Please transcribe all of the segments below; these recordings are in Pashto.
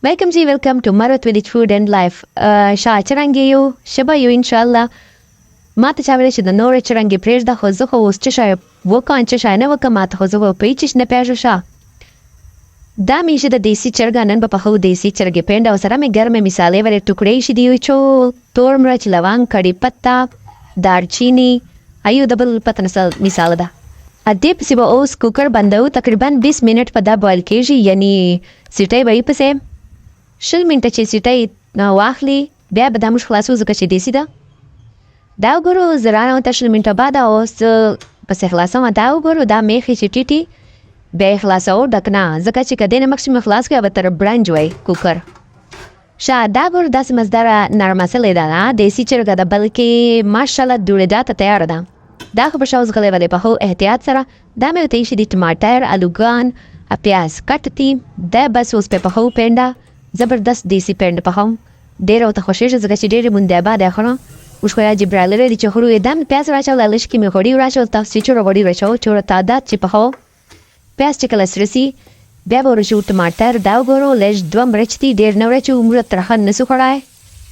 Welcome ji, welcome to Marwat with Food and Life. Sha charangi yo, shaba yo inshallah. Mata chavere shi da nore charangi prejda hozo ho usche sha woka anche sha na woka mata hozo ho peichish na pejo sha. Da mi shi da desi charga nan ba paho desi charge penda osara me gar me misale vare tukde shi diyo cho tor mrach lawang kadi patta darchini ayu double patna sal misala da. Adde pasi ba os cooker bandau takriban 20 minute pada boil keji yani sitai bai pase شل منټه چې سیټۍ واخلي بیا به دا موږ خلاصو ځکه چې دیسي ده دا وګورو زه رانه ورته شل منټه بعد اوس پسې خلاصوم دا وګورو دا میخې چې ټیټي بیا یې خلاصوو ډک نه ځکه چې که دې نه مخکې مې خلاص کړی به تر برنج وی کوکر شه دا ګورو داسې مزداره نرمسلې ده نه دیسي چرګه ده بلکې ماشاءالله دوړېدا ته تیاره ده دا خو به شه اوس غلی ولی پخو احتیاط سره دا مې ورته ایښي دي ټماټر الوګان پیاز کټ دي دا بس اوس پې پخو پینډه زبردست دیسی پینډ پخوم ډېر ورته خوښېږي ځکه چې ډېرې مونده بعد خورم اوس خو یا جبرائیل لري چې خورو یې دم پیاز راچول لږ کې مې غوړي راچول تاسو چې چوره غوړي راچول چوره تعداد چې پخوم پیاز چې کله سره سي بیا به ورچو ټماټر دا وګورو لږ دوه مرچ دي ډېر نه ورچو موږ ترخه نسو خوړای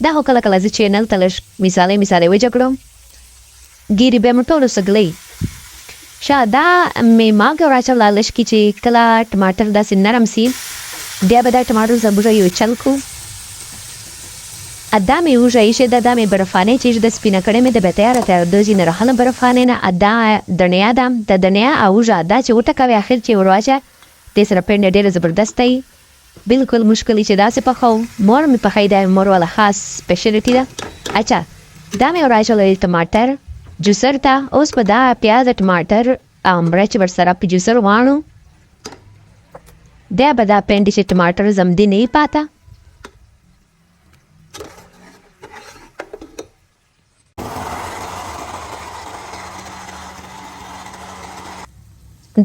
دا خو کله کله زه چینل ته لږ مثالې وجکړم ګیري بیا مې ټولو سګلی شه دا مې مالګه راچول لږ کې چې کله ټماټر داسې نرم سي بیا به دا ټماټر زبوره یو چل کو ادا مې وژه ایښې ده دا مې برفانې چې د سپینه کړې مې د به تیاره دوزي نه راخله برفانې نه ادا دڼیا ده د دڼیا او وژه دا چې وټکوي اخر چې ور واچه دې سره پینډه ډېره زبردست دی بالکل مشکل چې داسې پخوم مور مې پخوي دا مور والا خاص سپیشلیټي ده اچھا دا مې ور اچولی ټماټر جوسر ته اوس په دا پیاز ټماټر مرچ ورسره په جوسر واڼو بیا به دا پینډې چې ټماټر زمدي نه یې پاته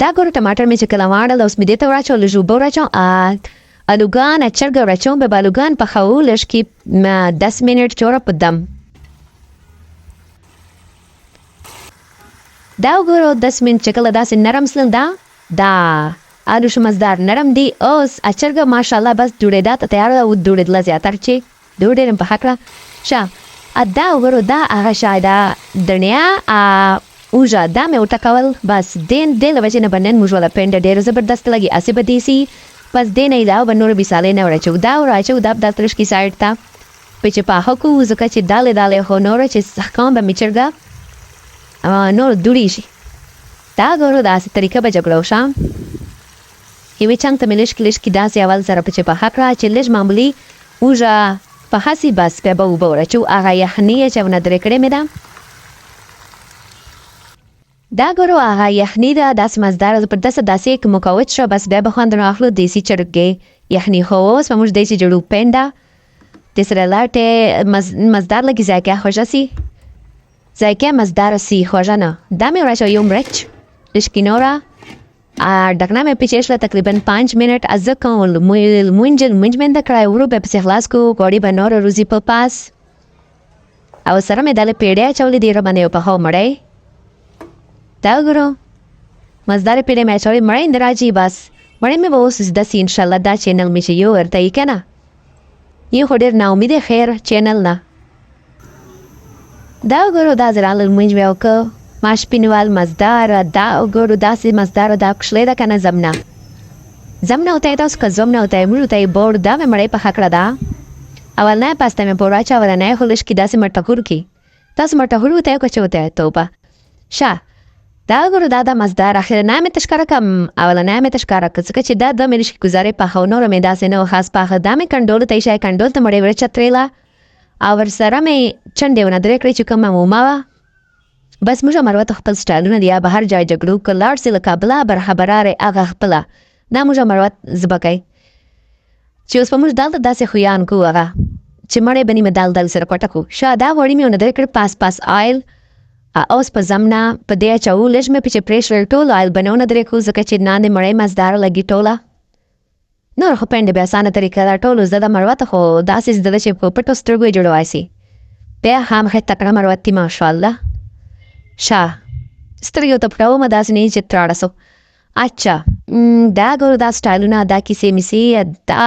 دا ګورو ټماټر مې چې کله واړل اوس مې دې ته وراچوم لږ اوبه وراچوم الوګان چرګه وراچوم بیا به الوګان پخوو لږ کې 10 منټ چوره په دم دا وګورو 10 منټ چې کله داسې نرم سلل دا آلو شو مزدار نرم دی اوس اچرګه ماشاءالله بس دوړېدا ته تیار ده او دوړېدله زیاتر چې دوړې رم پخه کړه شه ادا وګورو دا هغه شای دا دڼیا اوژه دا مې وټکول بس دې له وجې نه به نن موږ والا پینډه ډېره زبردست لګي هسې به دیسي بس دې نه علاوه به نور مثالې نه وراچو دا وراچو دا به دا ترشکي سایډ ته په چې پاخه کړو ځکه چې دالې خو نوره چې سحکام به مې چرګه نور دوړي شي دا ګورو داسې طریقه به جګړو شم یوې چنګ ته مې لږکې داسې اول سره په چې پخه کړه چې لږ معمولي اوژه پخه سي بس بیا به اوبه وراچو هغه یخني یې چې ونه درې کړې مې ده دا ګورو هغه یخني ده داسې مزداره زبردسته داسې که مکوچ شوه بس بیا به خوند راخلو دیسي چرګې یخني خو اوس به موږ دیسي جوړو پینډه دې سره لاټې مزدار لږې ذایقه خوږه سي ذایقه مزداره سي خوږه نه دا مې وراچو یو مرچ لږکې نوره ډکنه مې پېچې شوه تقریبا 5 منټ زه کوم لمونځ مې ده کړی ورو بیا پسې خلاص کړو غوړي به نوره روزي په پاس او سره مې دلې پیډې اچولې دي ره باندې یو پخو مړی دا وګورو مزدارې پیډې مې اچولې مړی نه راځي بس مړی مې به اوس داسې انشاءالله دا چینل مې چې یو ورته یې که نه یو خو ډېر ناامیده خیر چینل نه دا وګورو دا زه راغله لمونځ مې وکړ ماشپینوال مزدار دا وګورو داسې مزدار دا کښلی ده که نه زمنه होता है तोस कज़म ना होता है मुझे होता है बोर्ड दा में मड़े पहाकड़ा दा अवल ना पास्ता में बोरा चावल ना खुलिश की दा से मटहुर की तस मटहुर होता है कुछ होता है तोबा शा दा गुरु दादा मजदार आखिर ना में तशकारा कम अवल ना में तशकारा कज़ कि दा मेरी गुजारे पहावनो रमे दा से नो खास पाख दा में कंडोल तैशाय कंडोल तो मड़े वर छत्रेला और सरा में चंडे वन दरे करे चुका मैं मुमावा बस मुझे मरवत खपल स्टाइल न दिया बाहर जाए जगड़ू कलार से लकाबला बरहबरारे आगा खपला ना मुझे मरवत ज़बकाई چې اوس په موږ دال ته داسې خویان کو هغه چې مړې بني مې دال سره کوټه کو شاده وړي مې ونه درکړ پاس آیل اوس په زمنا په دې چاو لږ مې په پریشر ټول آیل بنونه درې کو ځکه چې نان مړې مزدار لګي ټوله نور خو پنده به اسانه طریقه دا ټول زده مروت خو داسې زده چې په پټو سترګو جوړوای سي بیا هم هته کړه مروت ماشاءالله شا سترګو ته پراو ما داسې نه چې تراړسو अच्छा دا ګورو دا سټایلونه دا کیسې میسي دا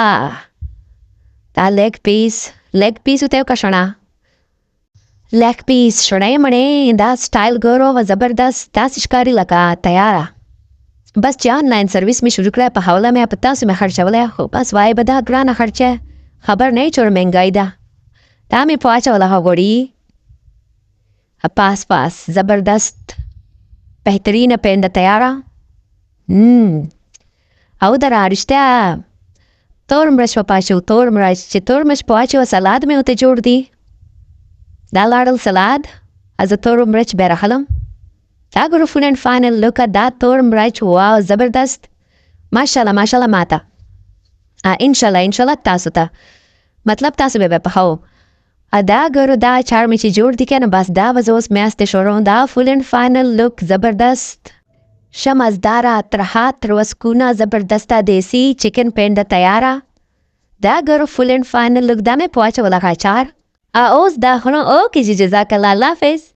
دا لیگ پیس ته کا شنا لیگ پیس شړای مړې دا سټایل ګورو و زبردست تاسو ښکاری لکه تیاره بس چې آنلاین سرویس می شروع کړه په حواله مې پتا سو مې خرچولې خو بس وای به دا ګرانه خرچه خبر نه چور مهنګای ده دا مې پواچوله غوړي پاس زبردست بهترینه پینده تیاره او در رشتیا تور مرچ پاشو تور مرچ چې تور مرچ پواچو سلاد مې وته جوړ دی دا لاړل سلاد از تور مرچ برخلم دا ګورو فول اینڈ فاینل لوک دا تور مرچ واو زبردست ماشاءالله ماته ان شاء الله تاسو ته مطلب تاسو به پخاو دا ګورو دا چار مې چې جوړ دي کنه بس دا وزوس میاسته شروع دا فول اینڈ فاینل لوک زبردست شمزدارا ترها تروسکونا زبردسته دیسی چکن پیندا تیاره دا ګورو فول اینڈ فاینل لوک دا مې پواچوله اچار اوس دا خورم اوکې جزاک الله الله حافظ